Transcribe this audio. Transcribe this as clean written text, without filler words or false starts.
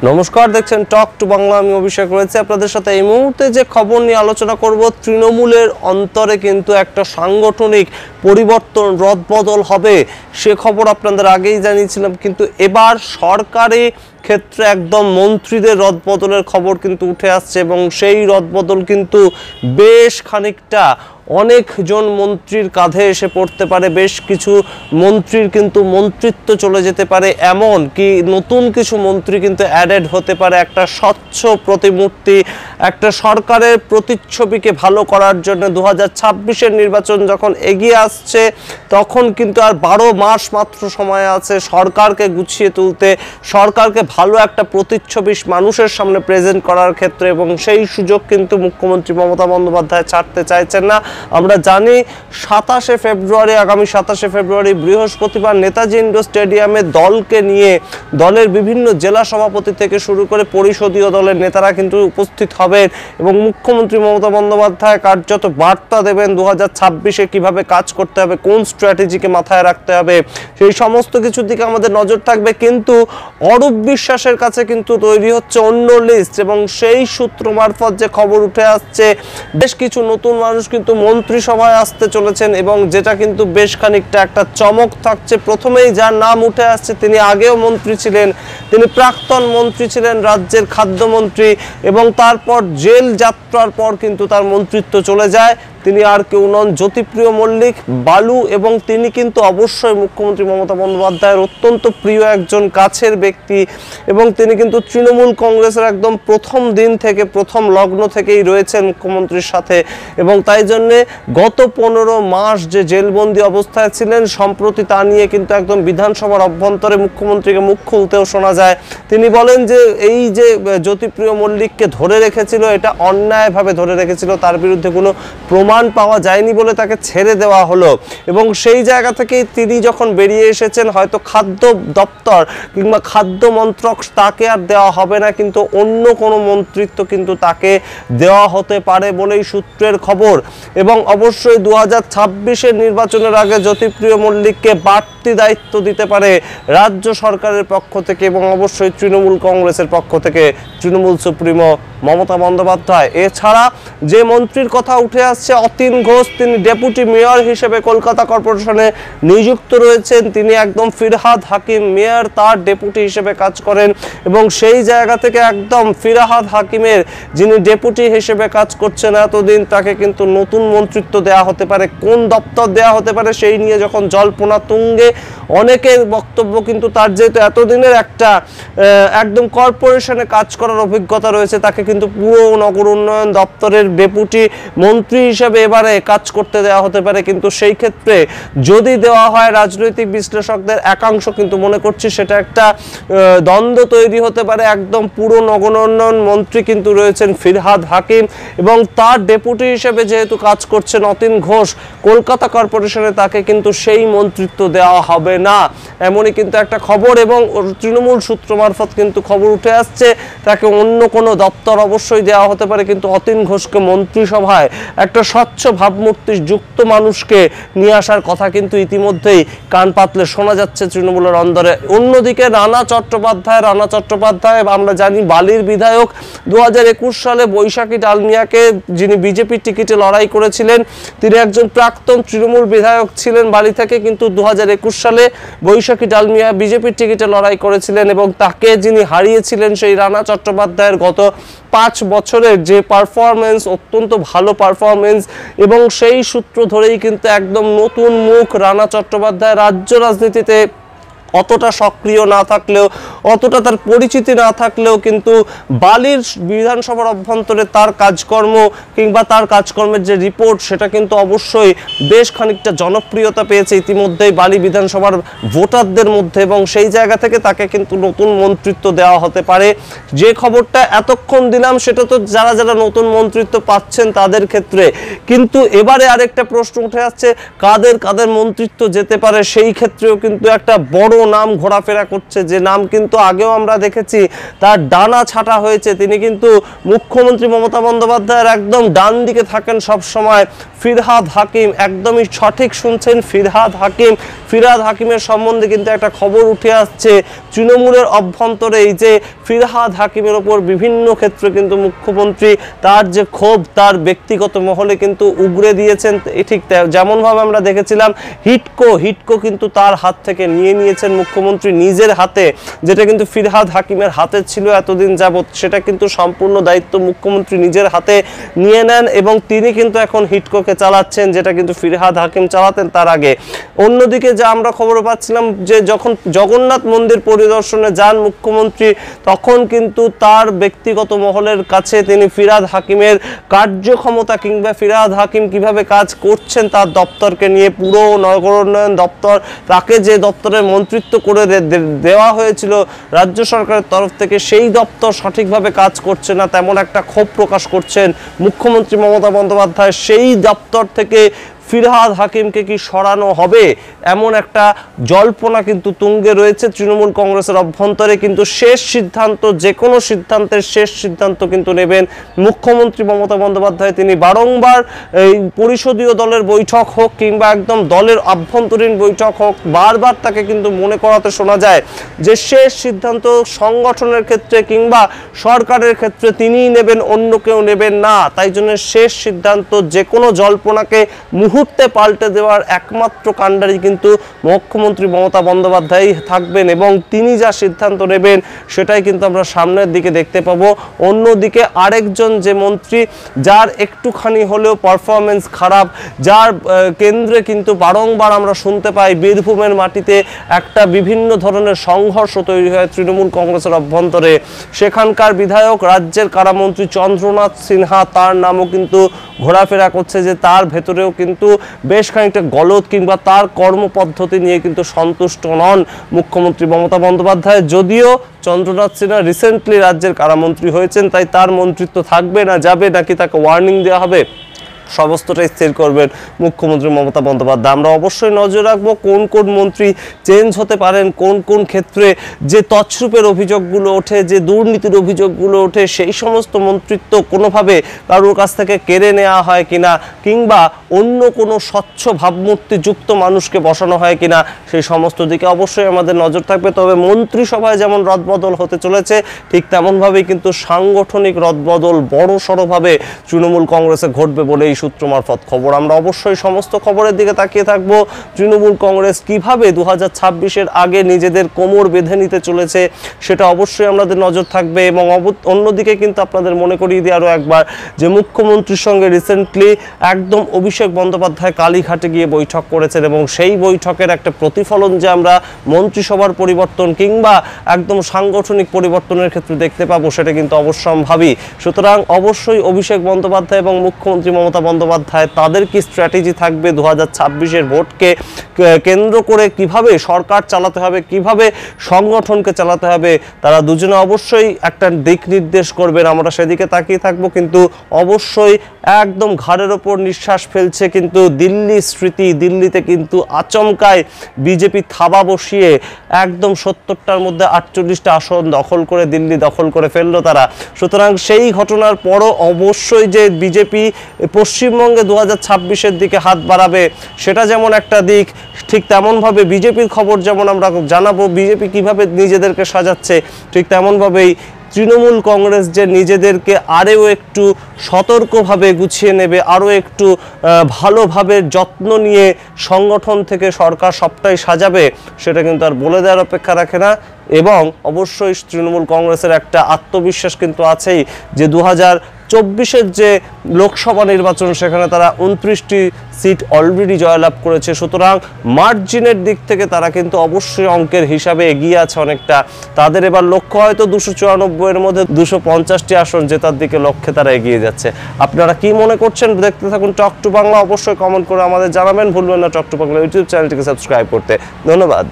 নমস্কার, দেখছেন talk to Bangla. আমি অভিষেক রয়েছে আপনাদের সাথে। এই মুহূর্তে যে খবর নিয়ে আলোচনা করব, তৃণমূলের অন্তরে কিন্তু একটা সাংগঠনিক পরিবর্তন, রদবদল হবে, সে খবর আপনাদের আগেই জানিয়েছিলাম। কিন্তু এবার সরকারি ক্ষেত্রে একদম মন্ত্রীদের রদবদলের খবর কিন্তু উঠে আসছে এবং সেই রদবদল কিন্তু বেশ খানিকটা অনেকজন মন্ত্রীর কাঁধে এসে পড়তে পারে। বেশ কিছু মন্ত্রীর কিন্তু মন্ত্রিত্ব চলে যেতে পারে, এমন কি নতুন কিছু মন্ত্রী কিন্তু অ্যাডেড হতে পারে। একটা স্বচ্ছ প্রতিমূর্তি, একটা সরকারের প্রতিচ্ছবিকে ভালো করার জন্য 2026-এর নির্বাচন যখন এগিয়ে আসছে, তখন কিন্তু আর 12 মাস মাত্র সময় আছে সরকারকে গুছিয়ে তুলতে, সরকারকে ভালো একটা প্রতিচ্ছবি মানুষের সামনে প্রেজেন্ট করার ক্ষেত্রে। এবং সেই সুযোগ কিন্তু মুখ্যমন্ত্রী মমতা বন্দ্যোপাধ্যায় ছাড়তে চাইছেন না। আমরা জানি 27শে ফেব্রুয়ারি, আগামী 27শে ফেব্রুয়ারি বৃহস্পতিবার নেতাজি ইন্ডোর স্টেডিয়ামে দলকে নিয়ে দলের বিভিন্ন জেলা সভাপতি থেকে শুরু করে পরিষদীয় দলের নেতারা কিন্তু উপস্থিত হবেন এবং মুখ্যমন্ত্রী মমতা বন্দ্যোপাধ্যায় কার্যত বার্তা দেবেন 2026-এ কিভাবে কাজ করতে হবে, কোন স্ট্র্যাটেজিকে মাথায় রাখতে হবে, সেই সমস্ত কিছুর দিকে আমাদের নজর থাকবে। কিন্তু অরূপ বিশ্বাসের কাছে কিন্তু তৈরি হচ্ছে অন্য লিস্ট এবং সেই সূত্র মারফত যে খবর উঠে আসছে, বেশ কিছু নতুন মানুষ কিন্তু মন্ত্রিসভায় আসতে চলেছেন এবং যেটা কিন্তু বেশ খানিকটা একটা চমক থাকছে। প্রথমেই যার নাম উঠে আসছে, তিনি আগেও মন্ত্রী ছিলেন, তিনি প্রাক্তন মন্ত্রী ছিলেন, রাজ্যের খাদ্যমন্ত্রী, এবং তারপর জেল যাত্রার পর কিন্তু তার মন্ত্রিত্ব চলে যায়। তিনি আর কেউ নন, জ্যোতিপ্রিয় মল্লিক, বালু। এবং তিনি কিন্তু অবশ্যই মুখ্যমন্ত্রী মমতা বন্দ্যোপাধ্যায়ের অত্যন্ত প্রিয় একজন কাছের ব্যক্তি এবং তিনি কিন্তু তৃণমূল কংগ্রেসের একদম প্রথম দিন থেকে, প্রথম লগ্ন থেকেই রয়েছেন মুখ্যমন্ত্রীর সাথে। এবং তাই জন্যে গত 15 মাস যে জেলবন্দি অবস্থায় ছিলেন, সম্প্রতি তা নিয়ে কিন্তু একদম বিধানসভার অভ্যন্তরে মুখ্যমন্ত্রীকে মুখ খুলতেও শোনা যায়। তিনি বলেন যে এই যে জ্যোতিপ্রিয় মল্লিককে ধরে রেখেছিল, এটা অন্যায়ভাবে ধরে রেখেছিল, তার বিরুদ্ধে কোনো প্রমাণ পাওয়া যায়নি বলে তাকে ছেড়ে দেওয়া হলো। এবং সেই জায়গা থেকেই তিনি যখন বেরিয়ে এসেছেন, হয়তো খাদ্য দপ্তর কিংবা খাদ্য মন্ত্রক তাকে আর দেওয়া হবে না, কিন্তু অন্য কোনো মন্ত্রিত্ব কিন্তু তাকে দেওয়া হতে পারে বলেই সূত্রের খবর। এবং অবশ্যই 2026-এর নির্বাচনের আগে জ্যোতিপ্রিয় মল্লিককে বাড়তি দায়িত্ব দিতে পারে রাজ্য সরকারের পক্ষ থেকে এবং অবশ্যই তৃণমূল কংগ্রেসের পক্ষ থেকে তৃণমূল সুপ্রিমো মমতা বন্দ্যোপাধ্যায়। এছাড়া যে মন্ত্রীর কথা উঠে আসছে, অতীন ঘোষ, তিনি ডেপুটি মেয়র হিসেবে কলকাতা কর্পোরেশনে নিযুক্ত রয়েছেন। তিনি একদম ফিরহাদ হাকিম মেয়র, তার ডেপুটি হিসেবে কাজ করেন এবং সেই জায়গা থেকে একদম ফিরহাদ হাকিমের যিনি ডেপুটি হিসেবে কাজ করছেন এতদিন, তাকে কিন্তু নতুন মন্ত্রিত্ব দেওয়া হতে পারে। কোন দপ্তর দেওয়া হতে পারে সেই নিয়ে যখন জল্পনা তুঙ্গে, অনেকের বক্তব্য কিন্তু তার যেহেতু এতদিনের একটা একদম কর্পোরেশনে কাজ করার অভিজ্ঞতা রয়েছে, তাকে কিন্তু পুরো নগর উন্নয়ন দপ্তরের ডেপুটি মন্ত্রী হিসেবে এবারে কাজ করতে দেওয়া হতে পারে। কিন্তু সেই ক্ষেত্রে যদি দেওয়া হয়, রাজনৈতিক বিশ্লেষকদের একাংশ কিন্তু মনে করছে সেটা একটা দ্বন্দ্ব তৈরি হতে পারে। একদম পুরো নগর উন্নয়ন মন্ত্রী কিন্তু রয়েছেন ফিরহাদ হাকিম এবং তার ডেপুটি হিসেবে যেহেতু কাজ করছেন অতীন ঘোষ কলকাতা কর্পোরেশনে, তাকে কিন্তু সেই মন্ত্রিত্ব দেওয়া হবে না, এমনই কিন্তু একটা খবর। এবং তৃণমূল সূত্র মারফত কিন্তু খবর উঠে আসছে তাকে অন্য কোনো দপ্তর অবশ্যই দেওয়া হতে পারে, কিন্তু অতীন ঘোষকে মন্ত্রিসভায় একটা স্বচ্ছ ভাবমূর্তি যুক্ত মানুষকে নিয়ে আসার কথা কিন্তু ইতিমধ্যেই কান পাতলে শোনা যাচ্ছে তৃণমূলের অন্দরে। অন্যদিকে রানা চট্টোপাধ্যায় আমরা জানি বালির বিধায়ক, 2021 সালে বৈশাখী ডালমিয়াকে, যিনি বিজেপির টিকিটে লড়াই করেছিলেন, তিনি একজন প্রাক্তন তৃণমূল বিধায়ক ছিলেন বালি থেকে, কিন্তু 2021 সালে বৈশাখী ডালমিয়া বিজেপির টিকিটে লড়াই করেছিলেন এবং তাকে যিনি হারিয়েছিলেন, সেই রানা চট্টোপাধ্যায়ের গত 5 বছরের যে পারফরমেন্স, অত্যন্ত ভালো পারফরমেন্স, এবং সেই সূত্র ধরেই কিন্তু একদম নতুন মুখ রানা চট্টোপাধ্যায়। রাজ্য রাজনীতিতে অতটা সক্রিয় না থাকলেও, অতটা তার পরিচিতি না থাকলেও কিন্তু বালির বিধানসভার অভ্যন্তরে তার কাজকর্ম কিংবা তার কাজকর্মের যে রিপোর্ট, সেটা কিন্তু অবশ্যই বেশ খানিকটা জনপ্রিয়তা পেয়েছে ইতিমধ্যেই বালি বিধানসভার ভোটারদের মধ্যে এবং সেই জায়গা থেকে তাকে কিন্তু নতুন মন্ত্রিত্ব দেওয়া হতে পারে। যে খবরটা এতক্ষণ দিলাম সেটা তো যারা যারা নতুন মন্ত্রিত্ব পাচ্ছেন তাদের ক্ষেত্রে, কিন্তু এবারে আরেকটা প্রশ্ন উঠে আসছে, কাদের কাদের মন্ত্রিত্ব যেতে পারে, সেই ক্ষেত্রেও কিন্তু একটা বড় নাম ঘোরাফেরা করছে, যে নাম কিন্তু আগেও আমরা দেখেছি তার ডানা ছাঁটা হয়েছে। তিনি কিন্তু মুখ্যমন্ত্রী মমতা বন্দ্যোপাধ্যায়ের একদম ডান দিকে থাকেন সব সময়। ফিরহাদ হাকিম, একদমই সঠিক শুনছেন, ফিরহাদ হাকিম। ফিরহাদ হাকিমের সম্বন্ধে কিন্তু একটা খবর উঠে আসছে তৃণমূলের অভ্যন্তরে, এই যে ফিরহাদ হাকিমের ওপর বিভিন্ন ক্ষেত্রে কিন্তু মুখ্যমন্ত্রী তার যে ক্ষোভ তার ব্যক্তিগত মহলে কিন্তু উগরে দিয়েছেন। ঠিক যেমনভাবে আমরা দেখেছিলাম হিটকো কিন্তু তার হাত থেকে নিয়ে নিয়েছেন মুখ্যমন্ত্রী নিজের হাতে, যেটা কিন্তু ফিরহাদ হাকিমের হাতে ছিল এতদিন যাবৎ, সেটা কিন্তু সম্পূর্ণ দায়িত্ব মুখ্যমন্ত্রী নিজের হাতে নিয়ে নেন এবং তিনি কিন্তু এখন হিটকোকে চালাচ্ছেন, যেটা কিন্তু ফিরহাদ হাকিম চালাতেন তার আগে। অন্যদিকে যা আমরা খবর পাচ্ছিলাম যে যখন জগন্নাথ মন্দির পরিদর্শনে যান মুখ্যমন্ত্রী, তখন কিন্তু তার ব্যক্তিগত মহলের কাছে তিনি ফিরহাদ হাকিমের কার্যক্ষমতা কিংবা ফিরহাদ হাকিম কিভাবে কাজ করছেন তার দপ্তরকে নিয়ে, পুরো নগরোন্নয়ন দপ্তর, তাকে যে দপ্তরের মন্ত্রিত্ব করে দেওয়া হয়েছিল রাজ্য সরকারের তরফ থেকে, সেই দপ্তর সঠিকভাবে কাজ করছে না, তেমন একটা ক্ষোভ প্রকাশ করছেন মুখ্যমন্ত্রী মমতা বন্দ্যোপাধ্যায়। সেই দপ্তর থেকে ফিরহাদ হাকিমকে কি সরানো হবে, এমন একটা জল্পনা কিন্তু তুঙ্গে রয়েছে তৃণমূল কংগ্রেসের অভ্যন্তরে। কিন্তু শেষ সিদ্ধান্ত, যে কোনো সিদ্ধান্তের শেষ সিদ্ধান্ত কিন্তু নেবেন মুখ্যমন্ত্রী মমতা বন্দ্যোপাধ্যায়। তিনি বারংবার এই পরিষদীয় দলের বৈঠক হোক কিংবা একদম দলের আভ্যন্তরীণ বৈঠক হোক, বারবার তাকে কিন্তু মনে করাতে শোনা যায় যে শেষ সিদ্ধান্ত সংগঠনের ক্ষেত্রে কিংবা সরকারের ক্ষেত্রে তিনিই নেবেন, অন্য কেউ নেবেন না। তাই জন্য শেষ সিদ্ধান্ত, যে কোনো জল্পনাকে মুহূর্তে পাল্টে দেওয়ার একমাত্র কাণ্ডারি কিন্তু মুখ্যমন্ত্রী মমতা বন্দ্যোপাধ্যায় থাকবেন এবং তিনি যা সিদ্ধান্ত নেবেন সেটাই কিন্তু আমরা সামনের দিকে দেখতে পাবো। অন্যদিকে আরেকজন যে মন্ত্রী, যার একটুখানি হলেও পারফরমেন্স খারাপ, যার কেন্দ্রে কিন্তু বারংবার আমরা শুনতে পাই বীরভূমের মাটিতে একটা বিভিন্ন ধরনের সংঘর্ষ তৈরি হয় তৃণমূল কংগ্রেসের অভ্যন্তরে, সেখানকার বিধায়ক রাজ্যের কারামন্ত্রী চন্দ্রনাথ সিনহা, তার নামও কিন্তু ঘোরাফেরা করছে যে তার ভেতরেও কিন্তু বেশ খানিকটা গলদ কিংবা তার কর্মপদ্ধতি নিয়ে কিন্তু সন্তুষ্ট নন মুখ্যমন্ত্রী মমতা বন্দ্যোপাধ্যায়। যদিও চন্দ্রনাথ সিনহা রিসেন্টলি রাজ্যের কারামন্ত্রী হয়েছেন, তাই তার মন্ত্রিত্ব থাকবে না যাবে, নাকি তাকে ওয়ার্নিং দেওয়া হবে, সমস্তটাই স্থির করবেন মুখ্যমন্ত্রী মমতা বন্দ্যোপাধ্যায়। আমরা অবশ্যই নজর রাখবো কোন কোন মন্ত্রী চেঞ্জ হতে পারেন, কোন কোন ক্ষেত্রে যে তছরূপের অভিযোগগুলো ওঠে, যে দুর্নীতির অভিযোগগুলো ওঠে, সেই সমস্ত মন্ত্রিত্ব কোনোভাবে কারোর কাছ থেকে কেড়ে নেওয়া হয় কিনা, কিংবা অন্য কোনো স্বচ্ছ ভাবমূর্তি যুক্ত মানুষকে বসানো হয় কিনা, সেই সমস্ত দিকে অবশ্যই আমাদের নজর থাকবে। তবে মন্ত্রিসভায় যেমন রদবদল হতে চলেছে, ঠিক তেমনভাবেই কিন্তু সাংগঠনিক রদবদল বড় সড়োভাবে তৃণমূল কংগ্রেসে ঘটবে বলে এই সূত্র মারফত খবর। আমরা অবশ্যই সমস্ত খবরের দিকে তাকিয়ে থাকবো। তৃণমূল কংগ্রেস কিভাবে 2026-এর আগে নিজেদের কোমর বেঁধে নিতে চলেছে সেটা অবশ্যই আমাদের নজর থাকবে। এবং অন্যদিকে কিন্তু আপনাদের মনে করিয়ে দিই আরও একবার যে মুখ্যমন্ত্রীর সঙ্গে রিসেন্টলি একদম অভিষেক বন্দ্যোপাধ্যায় কালীঘাটে গিয়ে বৈঠক করেছেন এবং সেই বৈঠকের একটা প্রতিফলন যে আমরা মন্ত্রিসভার পরিবর্তন কিংবা একদম সাংগঠনিক পরিবর্তনের ক্ষেত্রে দেখতে পাবো, সেটা কিন্তু অবশ্যম্ভাবী। সুতরাং অবশ্যই অভিষেক বন্দ্যোপাধ্যায় এবং মুখ্যমন্ত্রী মমতা বন্দ্যোপাধ্যায় তাদের কি স্ট্র্যাটেজি থাকবে 2026-এর ভোটকে কেন্দ্র করে, কিভাবে সরকার চালাতে হবে, কিভাবে সংগঠনকে চালাতে হবে, তারা দুজনে অবশ্যই একটা দিক নির্দেশ করবেন। আমরা সেদিকে তাকিয়ে থাকবো। কিন্তু অবশ্যই একদম ঘাড়ের ওপর নিঃশ্বাস ফেলছে কিন্তু দিল্লি স্মৃতি। দিল্লিতে কিন্তু আচমকায় বিজেপি থাবা বসিয়ে একদম 70টার মধ্যে 48টা আসন দখল করে দিল্লি দখল করে ফেললো তারা। সুতরাং সেই ঘটনার পরও অবশ্যই যে বিজেপি পশ্চিমবঙ্গে 2026-এর দিকে হাত বাড়াবে, সেটা যেমন একটা দিক, ঠিক তেমনভাবে বিজেপির খবর যেমন আমরা জানাবো বিজেপি কিভাবে নিজেদেরকে সাজাচ্ছে, ঠিক তেমনভাবেই তৃণমূল কংগ্রেস যে নিজেদেরকে আরও একটু সতর্কভাবে গুছিয়ে নেবে, আরও একটু ভালোভাবে যত্ন নিয়ে সংগঠন থেকে সরকার সবটাই সাজাবে, সেটা কিন্তু আর বলে দেওয়ার অপেক্ষা রাখে না। এবং অবশ্যই তৃণমূল কংগ্রেসের একটা আত্মবিশ্বাস কিন্তু আছেই যে 2024-এর যে লোকসভা নির্বাচন, সেখানে তারা 29টি সিট অলরেডি জয়লাভ করেছে। সুতরাং মার্জিনের দিক থেকে তারা কিন্তু অবশ্যই অঙ্কের হিসাবে এগিয়ে আছে অনেকটা। তাদের এবার লক্ষ্য হয়তো 294-এর মধ্যে 250টি আসন জেতার দিকে লক্ষ্যে তারা এগিয়ে যাচ্ছে। আপনারা কি মনে করছেন? দেখতে থাকুন টক টু বাংলা। অবশ্যই কমেন্ট করে আমাদের জানাবেন। ভুলবেন না টক টু বাংলা ইউটিউব চ্যানেলটিকে সাবস্ক্রাইব করতে। ধন্যবাদ।